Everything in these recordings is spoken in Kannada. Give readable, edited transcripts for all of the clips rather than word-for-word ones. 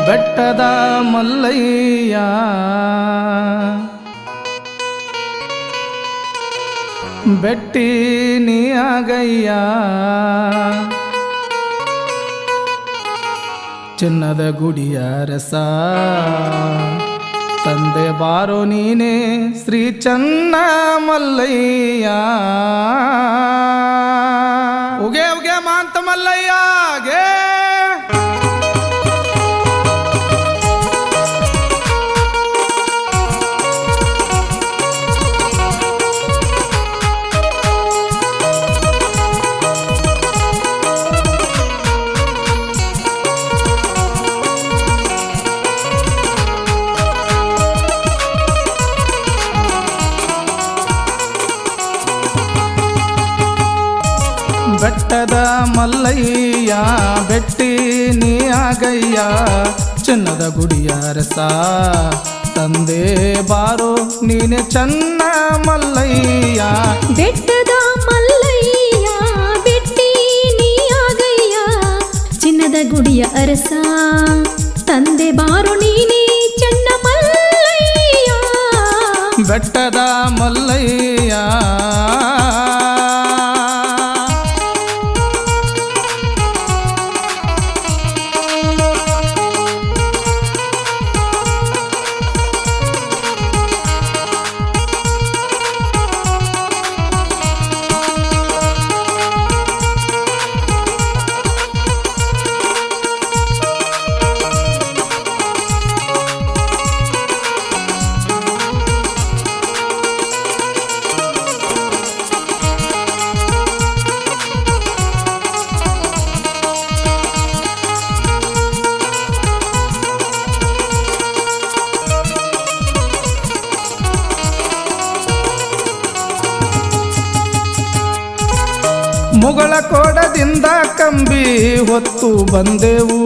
ಬೆಟ್ಟದ ಮಲ್ಲಯ್ಯ ಬೆಟ್ಟಿ ನೀ ಆಗಯ್ಯ ಚಿನ್ನದ ಗುಡಿಯ ರಸ ತಂದೆ ಬಾರೋ ನೀನೆ ಶ್ರೀ ಚನ್ನ ಮಲ್ಲಯ್ಯ ಉಗೆ ಉಗೆ ಮಾಂತ ಮಲ್ಲಯ್ಯ ಗೆ ಬೆಟ್ಟದ ಮಲ್ಲಯ್ಯ ಬೆಟ್ಟಿ ನೀ ಆಗಯ್ಯ ಚಿನ್ನದ ಗುಡಿಯ ರಸ ತಂದೆ ಬಾರೋ ನೀನೆ ಚನ್ನ ಮಲ್ಲಯ್ಯ ಬೆಟ್ಟದ ಮಲ್ಲಯ್ಯ ಬೆಟ್ಟಿ ನೀ ಆಗಯ್ಯ ಚಿನ್ನದ ಗುಡಿಯ ಅರಸ ತಂದೆ ಬಾರೋ ನೀನೆ ಚನ್ನ ಮಲ್ಲಯ್ಯ ಬೆಟ್ಟದ ಮಲ್ಲಯ್ಯ ಮುಗಳ ಕೋಡದಿಂದ ಕಂಬಿ ಹೊತ್ತು ಬಂದೆವು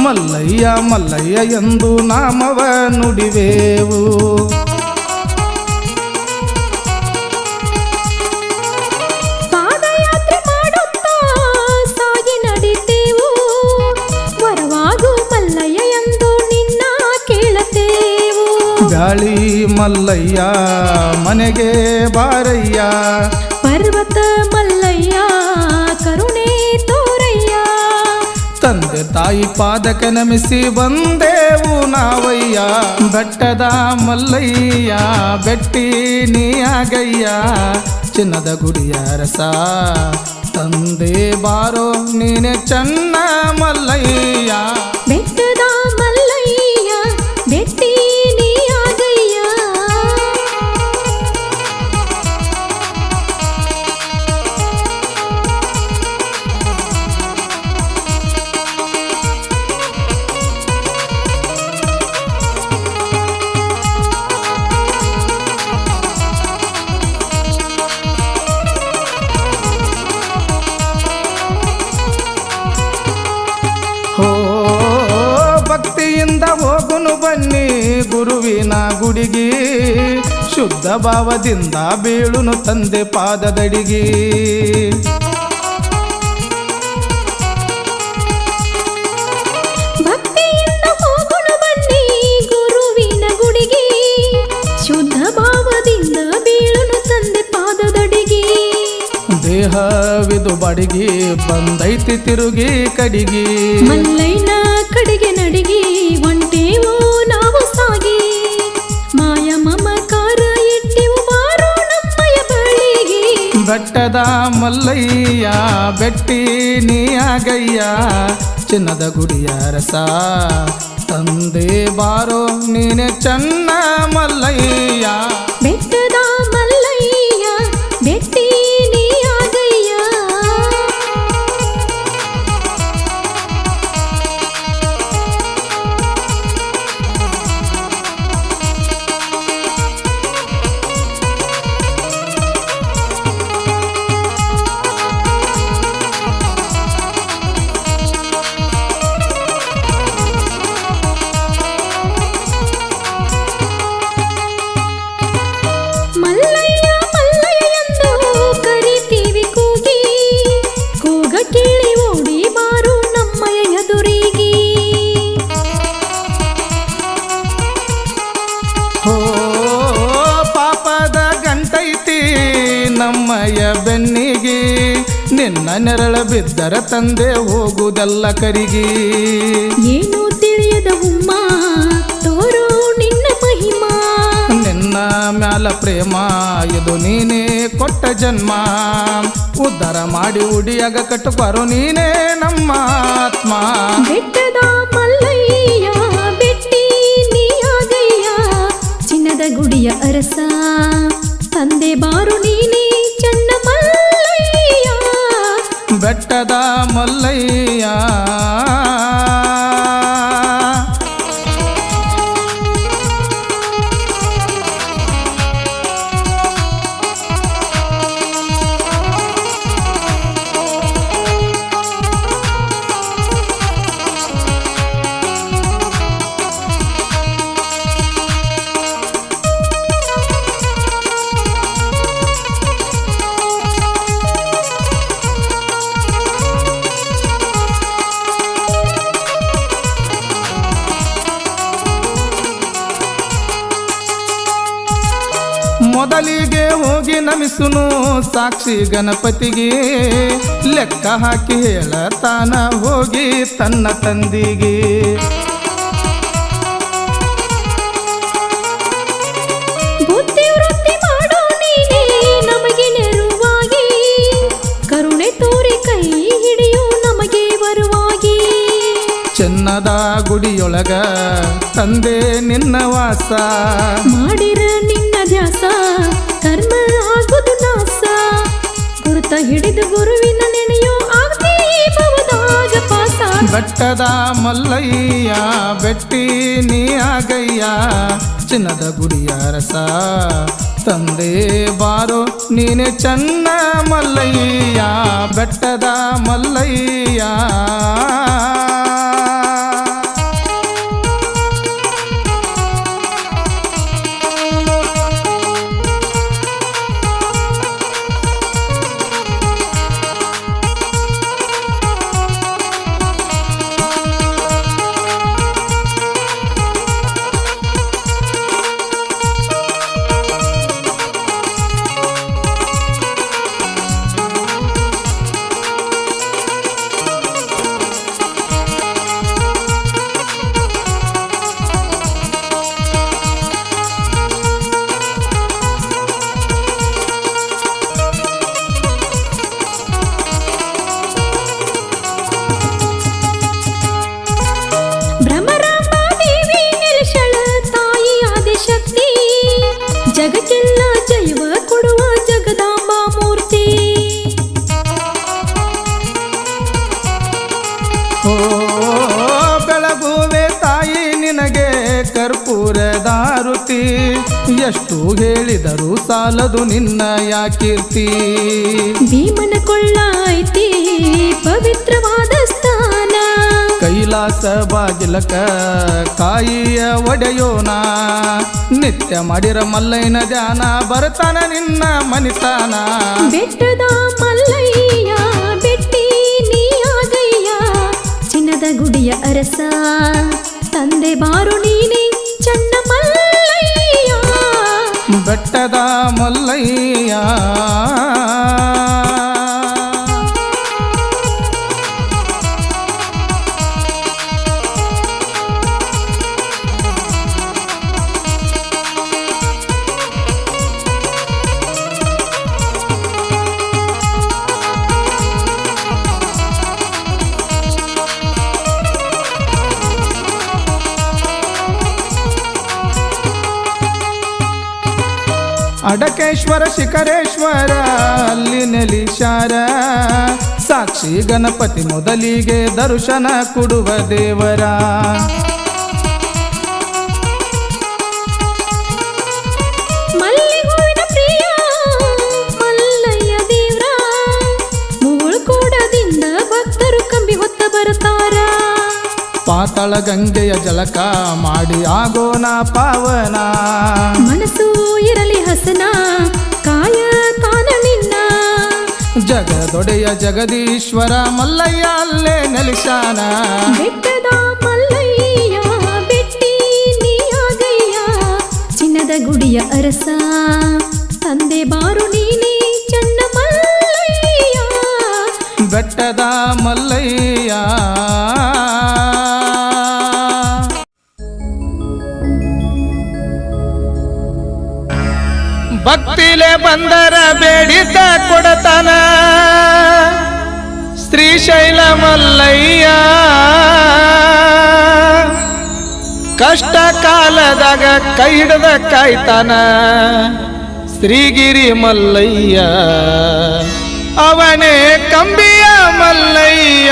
ಮಲ್ಲಯ್ಯ ಮಲ್ಲಯ್ಯ ಎಂದು ನಾಮವ ನುಡಿವೆವು ಪಾದಯಾತ್ರೆ ಮಾಡುತ್ತಾ ಸಾಗಿ ನಡಿತೇವು ವರವಾಗು ಮಲ್ಲಯ್ಯ ಎಂದು ನಿನ್ನ ಕೇಳತೇವು ಗಾಳಿ ಮಲ್ಲಯ್ಯ ಮನೆಗೆ ಬಾರಯ್ಯ ಪರ್ವತ ಮಲ್ಲಯ್ಯ ಕರುಣೆ ತೋರಯ್ಯ ತಂದೆ ತಾಯಿ ಪಾದಕ್ಕೆ ನಮಿಸಿ ಬಂದೆವು ನಾವಯ್ಯ ಬೆಟ್ಟದ ಮಲ್ಲಯ್ಯ ಬೆಟ್ಟಿ ನೀ ಆಗಯ್ಯ ಚಿನ್ನದ ಗುಡಿಯ ರಸ ತಂದೆ ಬಾರೋ ನೀನೆ ಚನ್ನ ಮಲ್ಲಯ್ಯ ಬೆಟ್ಟದ ಮಲ್ಲಯ್ಯ ಬೆಟ್ಟಿ ನೀ ಆಗಯ್ಯ ಹೋ ಭಕ್ತಿಯಿಂದ ಹೋಗುನು ಬನ್ನಿ ಗುರುವಿನ ಗುಡಿಗಿ ಶುದ್ಧ ಭಾವದಿಂದ ಬೀಳುನು ತಂದೆ ಪಾದದಡಿಗಿ ಭಕ್ತಿಯಿಂದ ಹೋಗುಣ ಬನ್ನಿ ಗುರುವಿನ ಗುಡಿಗೆ ಶುದ್ಧ ಭಾವದಿಂದ ಬೀಳುನು ತಂದೆ ಪಾದದಡಿಗೆ ದೇಹವಿದು ಬಡಿಗಿ ಬಂದೈತಿ ತಿರುಗಿ ಕಡಿಗಿ ಮಲ್ಲಯ್ಯನ ಕಡೆಗೆ ನಡಿಗೆ ಒಂಟೇವು ನಾವು ಸಾಗಿ ಮಾಯ ಮಮಕಾರ ಇಟ್ಟೆವು ಬಾರೋ ನಮ್ಮಯ ಬಳಿಗೆ ಬೆಟ್ಟದ ಮಲ್ಲಯ್ಯ ಬೆಟ್ಟಿ ನೀ ಆಗಯ್ಯ ಚಿನ್ನದ ಗುಡಿಯ ರಸ ತಂದೆ ಬಾರೋ ನೀನೆ ಚನ್ನ ಮಲ್ಲಯ್ಯ ಬೆಟ್ಟದ ಮಲ್ಲಯ್ಯ ಬೆಟ್ಟಿ ನೀ ಆಗಯ್ಯ ಮಲ್ಲ ನೆರಳ ಬಿದ್ದರ ತಂದೆ ಹೋಗುವುದೆಲ್ಲ ಕರಿಗಿ. ಏನು ತಿಳಿಯದ ಉಮ್ಮ ತೋರು ನಿನ್ನ ಮಹಿಮಾ. ನಿನ್ನ ಮ್ಯಾಲ ಪ್ರೇಮ ಇದು ನೀನೇ ಕೊಟ್ಟ ಜನ್ಮ. ಉದ್ಧಾರ ಮಾಡಿ ಉಡಿಯಾಗ ಕಟ್ಟುಬಾರೋ ನೀನೇ ನಮ್ಮ ಆತ್ಮ. ಬೆಟ್ಟದ ಮಲ್ಲಯ್ಯ ಬೆಟ್ಟಿ ನೀಯಾಗಯ್ಯ ಚಿನ್ನದ ಗುಡಿಯ ಅರಸ ತಂದೆ ಬಾರು ನೀನೇ ಚನ್ನ ಮಲ್ಲಯ್ಯ. ಬೆಟ್ಟದ ಮಲ್ಲಯ್ಯ ಮೊದಲಿಗೆ ಹೋಗಿ ನಮಿಸುನು ಸಾಕ್ಷಿ ಗಣಪತಿಗೆ. ಲೆಕ್ಕ ಹಾಕಿ ಹೇಳತಾನ ಹೋಗಿ ತನ್ನ ತಂದಿಗೆ. ಬುದ್ಧಿ ವೃತ್ತಿ ಮಾಡೋ ನೀನೇ ನಮಗೆ ನೆರವಾಗಿ. ಕರುಣೆ ತೋರಿ ಕೈ ಹಿಡಿಯು ನಮಗೆ ಬರುವಾಗಿ. ಚೆನ್ನದ ಗುಡಿಯೊಳಗ ತಂದೆ ನಿನ್ನ ವಾಸ. ಮಾಡಿರ ನಿನ್ನ ಧ್ಯಾಸ ಕರ್ಮ ಆಗುದು ನಾಸ. ಗುರುತ ಹಿಡಿದು ಗುರುವಿನ ನೆನೆಯೋ ಆಗದೆ ಭವದಾಗ ಪಾಸ. ಬೆಟ್ಟದ ಮಲ್ಲಯ್ಯ ಬೆಟ್ಟಿ ನೀ ಆಗಯ್ಯ ಚಿನ್ನದ ಗುಡಿಯ ರಸ ತಂದೆ ಬಾರೋ ನೀನೆ ಚನ್ನ ಮಲ್ಲಯ್ಯ. ಬೆಟ್ಟದ ಮಲ್ಲಯ್ಯ ಜಗಕ್ಕೆಲ್ಲ ಜೈವ ಕೊಡುವ ಜಗದಾಂಬ ಮೂರ್ತಿ. ಓ ಬೆಳಗುವೆ ತಾಯಿ ನಿನಗೆ ಕರ್ಪೂರದಾರುತಿ. ಎಷ್ಟು ಹೇಳಿದರೂ ಸಾಲದು ನಿನ್ನಯ ಕೀರ್ತಿ. ಭೀಮನ ಕೊಳ್ಳ ಐತಿ ಪವಿತ್ರವಾದ ಸ್ಥಾನ. ಕೈಲಾಸ ಬಾಗಿಲಕ ಕಾಯಿಯ ಒಡೆಯೋಣ. ನಿತ್ಯ ಮಾಡಿರ ಮಲ್ಲಯ್ಯನ ಧ್ಯಾನ ಬರ್ತಾನ ನಿನ್ನ ಮನಿತಾನ. ಬೆಟ್ಟದ ಮಲ್ಲಯ್ಯ ಬೆಟ್ಟಿ ನೀಯಾಗಯ್ಯ ಚಿನ್ನದ ಗುಡಿಯ ಅರಸ ತಂದೆ ಬಾರು ನೀನೆ ಚನ್ನ ಮಲ್ಲಯ್ಯ. ಬೆಟ್ಟದ ಮಲ್ಲಯ್ಯ ಅಡಕೇಶ್ವರ ಶಿಖರೇಶ್ವರ ಅಲ್ಲಿ ನೆಲಿಶಾರ. ಸಾಕ್ಷಿ ಗಣಪತಿ ಮೊದಲಿಗೆ ದರ್ಶನ ಕೊಡುವ ದೇವರ. ಮಲ್ಲಿಹೂವಿನ ಪ್ರಿಯ ಮಲ್ಲಯ್ಯ ದೇವ್ರ ಮುಗುಳು ಕೂಡದಿಂದ ಭಕ್ತರು ಕಂಬಿ ಹೊತ್ತ ಬರ್ತಾರ. ಪಾತಾಳ ಗಂಗೆಯ ಜಳಕ ಮಾಡಿ ಆಗೋಣ ಪಾವನ. ಮನಸ್ಸು ಇರಲಿ ಹಸನ ಕಾಯ ಕಾನ ನಿನ್ನ. ಜಗದೊಡೆಯ ಜಗದೀಶ್ವರ ಮಲ್ಲಯ್ಯ ಅಲ್ಲೇ ನೆಲಿಶಾನ. ಬೆಟ್ಟದ ಮಲ್ಲಯ್ಯ ಬೆಟ್ಟಿ ನೀಯಾಗಯ್ಯ ಚಿನ್ನದ ಗುಡಿಯ ಅರಸ ತಂದೆ ಬಾರು ನೀನೇ ಚನ್ನ ಮಲ್ಲಯ್ಯ. ಮಲ್ಲಯ್ಯ ಭಕ್ತಿಲೆ ಬಂದರ ಬೇಡಿದ್ದ ಕೊಡತನ ಶ್ರೀಶೈಲ ಮಲ್ಲಯ್ಯ ಕಷ್ಟ ಕಾಲದಾಗ ಕೈ ಹಿಡದ ಕಾಯ್ತಾನ ಶ್ರೀಗಿರಿ ಮಲ್ಲಯ್ಯ ಅವನೇ ಕಂಬಿಯ ಮಲ್ಲಯ್ಯ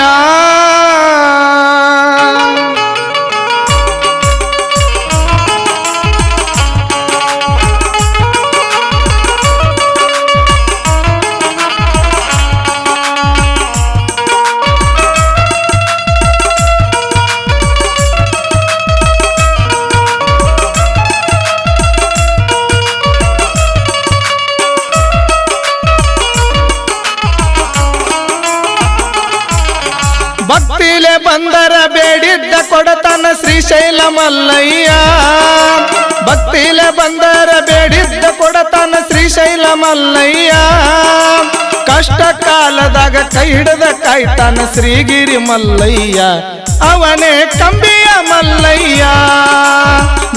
ಭಕ್ತಿಲೆ ಬಂದರ ಬೇಡಿದ್ದ ಕೊಡತನ ಶ್ರೀಶೈಲ ಮಲ್ಲಯ್ಯ ಭಕ್ತಿಲೆ ಬಂದರ ಬೇಡಿದ್ದ ಕೊಡತನ ಶ್ರೀಶೈಲ ಮಲ್ಲಯ್ಯ ಕಷ್ಟ ಕಾಲದಾಗ ಕೈ ಹಿಡದ ಕಾಯ್ತಾನ ಶ್ರೀಗಿರಿ ಮಲ್ಲಯ್ಯ ಅವನೇ ಕಂಬಿಯ ಮಲ್ಲಯ್ಯ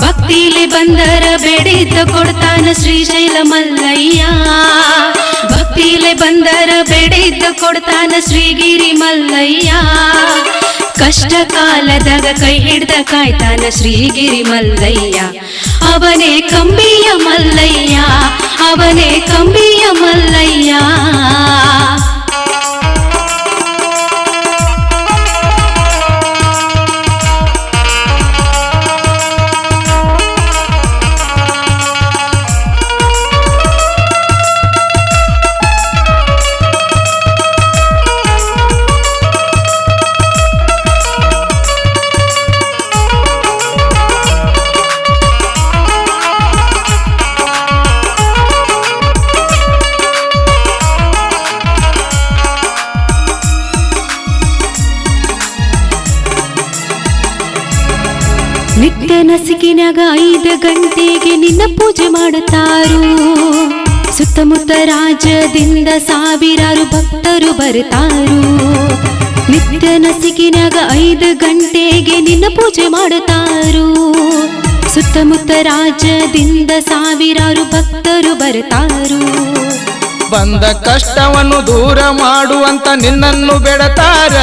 ಭಕ್ತಿಲಿ ಬಂದರ ಬೇಡಿದ್ದ ಕೊಡ್ತಾನ ಶ್ರೀಶೈಲ ಮಲ್ಲಯ್ಯ ಭಕ್ತಿಲೆ ಬಂದರ ಬೇಡಿದ್ದ ಕೊಡ್ತಾನ ಶ್ರೀಗಿರಿ ಮಲ್ಲಯ್ಯ ಕಷ್ಟ ಕಾಲದಾಗ ಕೈ ಹಿಡ್ದ ಕಾಯ್ತಾನ ಶ್ರೀಗಿರಿ ಮಲ್ಲಯ್ಯ ಅವನೇ ಕಂಬಿಯ ಮಲ್ಲಯ್ಯ ಅವನೇ ಕಂಬಿಯ ಮಲ್ಲಯ್ಯ ನಿತ್ಯ ನಸಿಕಿನಾಗ 5 ಗಂಟೆಗೆ ನಿನ್ನ ಪೂಜೆ ಮಾಡುತ್ತಾರು ಸುತ್ತಮುತ್ತ ರಾಜ್ಯದಿಂದ ಸಾವಿರಾರು ಭಕ್ತರು ಬರ್ತಾರು ನಿತ್ಯ ನಸಿಕಿನಾಗ 5 ಗಂಟೆಗೆ ನಿನ್ನ ಪೂಜೆ ಮಾಡುತ್ತಾರು ಸುತ್ತಮುತ್ತ ರಾಜ್ಯದಿಂದ ಸಾವಿರಾರು ಭಕ್ತರು ಬರ್ತಾರು ಬಂದ ಕಷ್ಟವನ್ನು ದೂರ ಮಾಡುವಂತ ನಿನ್ನನ್ನು ಬೇಡತಾರ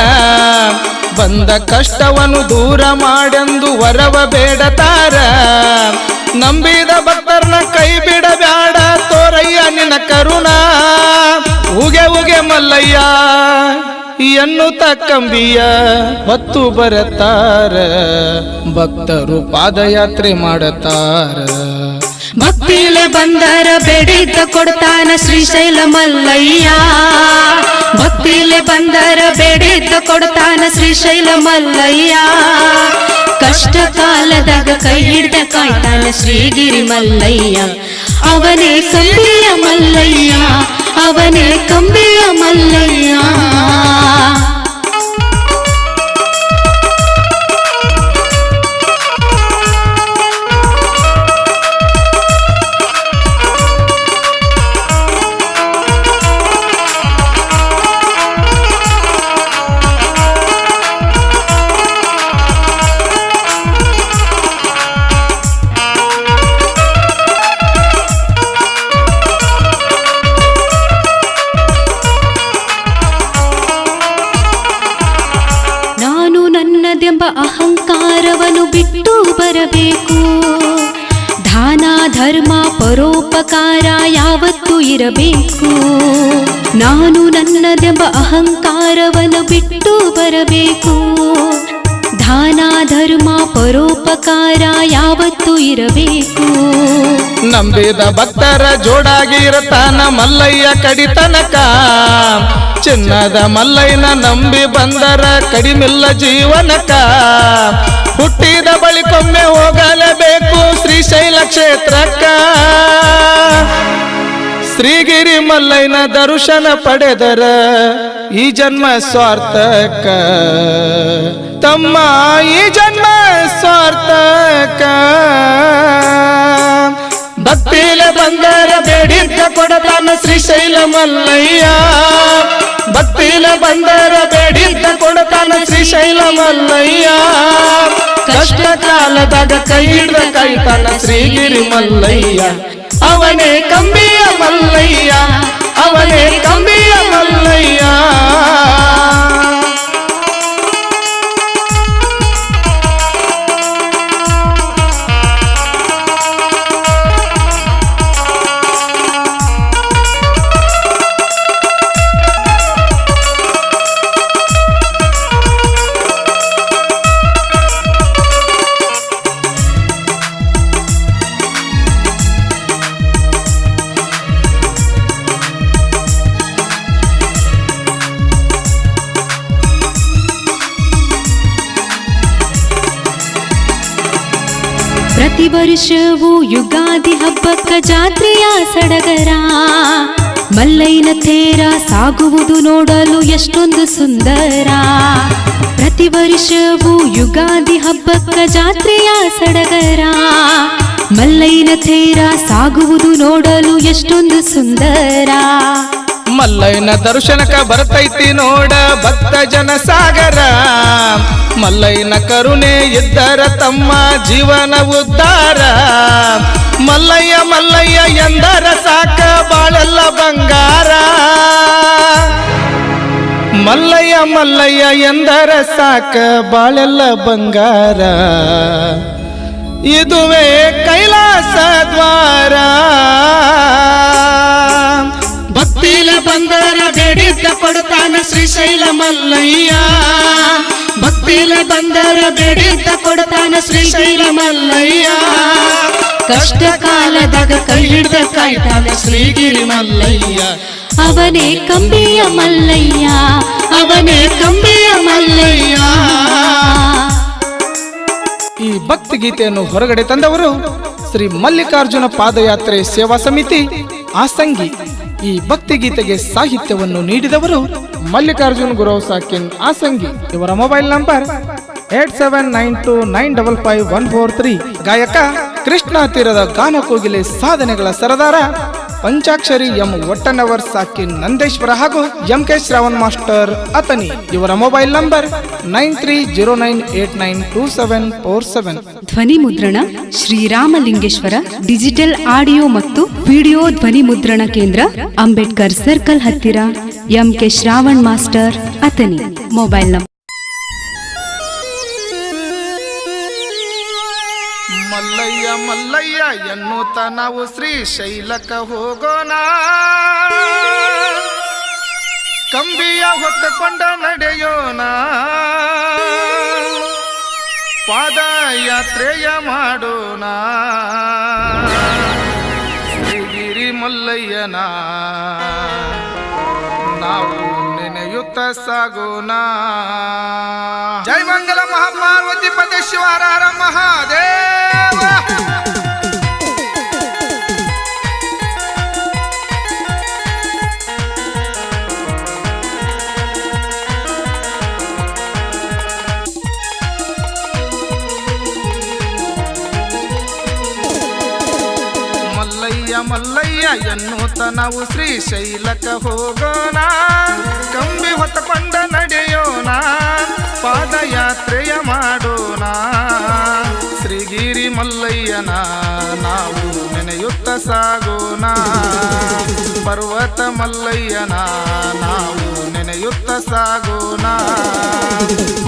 ಬಂದ ಕಷ್ಟವನ್ನು ದೂರ ಮಾಡೆಂದು ವರವ ಬೇಡತಾರ ನಂಬಿದ ಭಕ್ತರನ್ನ ಕೈ ಬಿಡಬ್ಯಾಡ ತೋರಯ್ಯ ನಿನ್ನ ಕರುಣ ಉಗೆ ಉಗೆ ಮಲ್ಲಯ್ಯ ಎನ್ನುತ್ತ ಕಂಬಿಯ ಹೊತ್ತು ಬರತಾರ ಭಕ್ತರು ಪಾದಯಾತ್ರೆ ಮಾಡತಾರ ಭಕ್ತಿಲೆ ಬಂದರ ಬೇಡಿದ್ದ ಕೊಡ್ತಾನ ಶ್ರೀಶೈಲ ಮಲ್ಲಯ್ಯ ಭಕ್ತಿಲೆ ಬಂದರ ಬೇಡಿದ್ದ ಕೊಡ್ತಾನ ಶ್ರೀಶೈಲ ಮಲ್ಲಯ್ಯ ಕಷ್ಟ ಕಾಲದಾಗ ಕೈ ಹಿಡ್ದ ಕಾಯ್ತಾನ ಶ್ರೀಗಿರಿ ಮಲ್ಲಯ್ಯ ಅವನೇ ಕಂಬಿಯ ಮಲ್ಲಯ್ಯ ಅವನೇ ಕಂಬಿಯ ಮಲ್ಲಯ್ಯ ಎಂಬ ಅಹಂಕಾರವನ್ನು ಬಿಟ್ಟು ಬರಬೇಕು ದಾನ ಧರ್ಮ ಪರೋಪಕಾರ ಯಾವತ್ತೂ ಇರಬೇಕು ನಾನು ನನ್ನದೆಂಬ ಅಹಂಕಾರವನ್ನು ಬಿಟ್ಟು ಬರಬೇಕು ದಾನ ಧರ್ಮ ಪರೋಪಕಾರ ಯಾವತ್ತೂ ಇರಬೇಕು ನಂಬಿದ ಭಕ್ತರ ಜೋಡಾಗಿರತಾನ ಮಲ್ಲಯ್ಯ ಕಡಿತನಕ ಚಿನ್ನದ ಮಲ್ಲಯ್ಯನ ನಂಬಿ ಬಂದರ ಕಡಿಮಿಲ್ಲ ಜೀವನಕ ಹುಟ್ಟಿದ ಬಳಿಕೊಮ್ಮೆ ಹೋಗಲೇಬೇಕು ಶ್ರೀಶೈಲ ಕ್ಷೇತ್ರಕ್ಕ ಶ್ರೀಗಿರಿ ಮಲ್ಲಯ್ಯನ ದರ್ಶನ ಪಡೆದರ ಈ ಜನ್ಮ ಸಾರ್ಥಕ ತಮ್ಮ ಈ ಜನ್ಮ ಸಾರ್ಥಕ ಭಕ್ತಿಲೆ ಬಂದರ ಬೇಡಿದ್ದ ಕೊಡತಾನ ಶ್ರೀಶೈಲ ಮಲ್ಲಯ್ಯ ಭಕ್ತಿಲ ಬಂದರ ಬೇಡಿದ್ದ ಕೊಡತಾನ ಶ್ರೀಶೈಲ ಮಲ್ಲಯ್ಯ ಕಷ್ಟ ಕಾಲದಾಗ ಕೈ ಹಿಡ್ದ ಕಾಯ್ತಾನ ಶ್ರೀಗಿರಿ ಮಲ್ಲಯ್ಯ ಅವನೇ ಕಂಬಿಯ ಮಲ್ಲಯ್ಯ ಅವನೇ ಕಂಬಿಯ ಮಲ್ಲಯ್ಯ ಪ್ರತಿ ವರ್ಷವೂ ಯುಗಾದಿ ಹಬ್ಬಕ್ಕ ಜಾತ್ರೆಯ ಸಡಗರ ಮಲ್ಲಯ್ಯನ ತೇರ ಸಾಗುವುದು ನೋಡಲು ಎಷ್ಟೊಂದು ಸುಂದರ. ಪ್ರತಿ ವರ್ಷವೂ ಯುಗಾದಿ ಹಬ್ಬಕ್ಕ ಜಾತ್ರೆಯ ಸಡಗರ ಮಲ್ಲಯ್ಯನ ತೇರ ಸಾಗುವುದು ನೋಡಲು ಎಷ್ಟೊಂದು ಸುಂದರ. ಮಲ್ಲಯ್ಯನ ದರ್ಶನಕ ಬರ್ತೈತಿ ನೋಡ ಭಕ್ತ ಜನ ಸಾಗರ ಮಲ್ಲಯ್ಯನ ಕರುಣೆ ಇದ್ದರ ತಮ್ಮ ಜೀವನ ಉದ್ಧಾರ. ಮಲ್ಲಯ್ಯ ಮಲ್ಲಯ್ಯ ಎಂದರ ಸಾಕ ಬಾಳೆಲ್ಲ ಬಂಗಾರ. ಮಲ್ಲಯ್ಯ ಮಲ್ಲಯ್ಯ ಎಂದರ ಸಾಕ ಬಾಳೆಲ್ಲ ಬಂಗಾರ. ಇದುವೇ ಕೈಲಾಸ ದ್ವಾರ. ಭಕ್ತಿಲ ಬಂದರ ಬೇಡಿದ್ದ ಕೊಡ್ತಾನ ಶ್ರೀಶೈಲ ಮಲ್ಲಯ್ಯ ಭಕ್ತಿಲ ಬಂದರ ಬೇಡಿದ್ದ ಕೊಡ್ತಾನ ಶ್ರೀಶೈಲ ಮಲ್ಲಯ್ಯ ಕಷ್ಟ ಕಾಲದಾಗ ಕೈ ಹಿಡ್ದ ಕಾಯ್ತಾನ ಶ್ರೀಗಿರಿ ಮಲ್ಲಯ್ಯ ಅವನೇ ಕಂಬಿಯ ಮಲ್ಲಯ್ಯ ಅವನೇ ಕಂಬಿಯ ಮಲ್ಲಯ್ಯ. ಈ ಭಕ್ತಿ ಗೀತೆಯನ್ನು ಹೊರಗಡೆ ತಂದವರು ಶ್ರೀ ಮಲ್ಲಿಕಾರ್ಜುನ ಪಾದಯಾತ್ರೆ ಸೇವಾ ಸಮಿತಿ ಆಸಂಗಿ. ಈ ಭಕ್ತಿ ಗೀತೆಗೆ ಸಾಹಿತ್ಯವನ್ನು ನೀಡಿದವರು ಮಲ್ಲಿಕಾರ್ಜುನ್ ಗುರವ್ ಸಾಕಿನ್ ಆಸಂಗಿ. ಇವರ ಮೊಬೈಲ್ ನಂಬರ್ 8792955143. ಗಾಯಕ ಕೃಷ್ಣ ತೀರದ ಗಾನ ಕೋಗಿಲೆ ಸಾಧನೆಗಳ ಸರದಾರ ಪಂಚಾಕ್ಷರಿ ಎಂ ಒಟ್ಟನವರ್ ಸಾಕಿನ್ ನಂದೇಶ್ವರ ಹಾಗೂ MK ಶ್ರಾವಣ್ ಮಾಸ್ಟರ್ ಅತನಿ. ಇವರ ಮೊಬೈಲ್ ನಂಬರ್ 9309892747. ಧ್ವನಿ ಮುದ್ರಣ ಶ್ರೀರಾಮಲಿಂಗೇಶ್ವರ ಡಿಜಿಟಲ್ ಆಡಿಯೋ ಮತ್ತು ವಿಡಿಯೋ ಧ್ವನಿ ಮುದ್ರಣ ಕೇಂದ್ರ, ಅಂಬೇಡ್ಕರ್ ಸರ್ಕಲ್ ಹತ್ತಿರ, MK Shravan master Athani. Mobile number Mallayya Mallayya ಎನ್ನುತ್ತ ನಾವು ಶ್ರೀಶೈಲಕ ಹೋಗೋಣ. ಕಂಬಿಯ ಹೊತ್ತುಕೊಂಡ ನಡೆಯೋಣ. ಪಾದಯಾತ್ರೆಯ ಮಾಡೋಣ. ಶ್ರೀಗಿರಿ ಮಲ್ಲಯ್ಯನ ನಾವು ನೆನೆಯುತ್ತ ಸಾಗೋಣ. ಜೈ ಮಂಗಲ ಮಹಾಪಾರ್ವತಿ ಪದೇ ಶಿವರ ಹರ ಮಹಾದೇವ. ಮಲ್ಲಯ್ಯ ಮಲ್ಲಯ್ಯ ಎನ್ನುತ್ತ ನಾವು ಶ್ರೀಶೈಲಕ ಹೋಗೋಣ. ಕಂಬಿ ಹೊತ್ತುಕೊಂಡ ನಡೆಯೋಣ. ಪಾದಯಾತ್ರೆಯ ಮಾಡೋಣ. ಶ್ರೀಗಿರಿ ಮಲ್ಲಯ್ಯನ ನಾವು ನೆನೆಯುತ್ತ ಸಾಗೋಣ. ಪರ್ವತ ಮಲ್ಲಯ್ಯನ ನಾವು ನೆನೆಯುತ್ತ ಸಾಗೋಣ.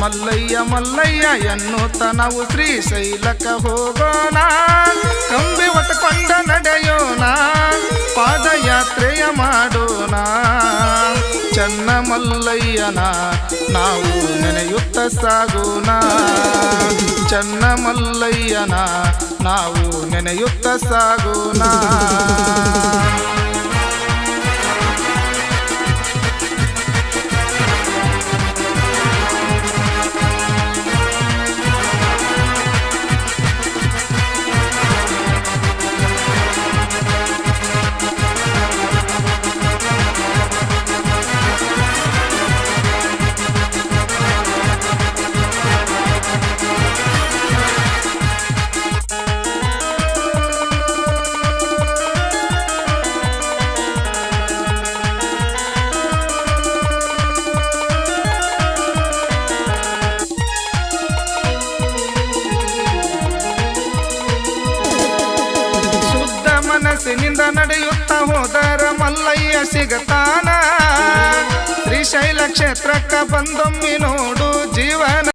ಮಲ್ಲಯ್ಯ ಮಲ್ಲಯ್ಯ ಎನ್ನುತ್ತ ನಾವು ಶ್ರೀಶೈಲಕ ಹೋಗೋಣ. ಕಂಬಿ ಹೊತ್ತುಕೊಂಡ ನಡೆಯೋಣ. ಪಾದಯಾತ್ರೆಯ ಮಾಡೋಣ. ಚನ್ನ ಮಲ್ಲಯ್ಯನ ನಾವು ನೆನೆಯುತ್ತ ಸಾಗೋಣ. ಚನ್ನ ಮಲ್ಲಯ್ಯನ ನಾವು ನೆನೆಯುತ್ತ ಸಾಗೋಣ. ಮನಸ್ಸಿನಿಂದ ನಡೆಯುತ್ತಾ ಹೋದರ ಮಲ್ಲಯ್ಯ ಸಿಗತಾನ ಶ್ರೀಶೈಲ ಕ್ಷೇತ್ರಕ್ಕ ಬಂದೊಮ್ಮಿ ನೋಡು ಜೀವನ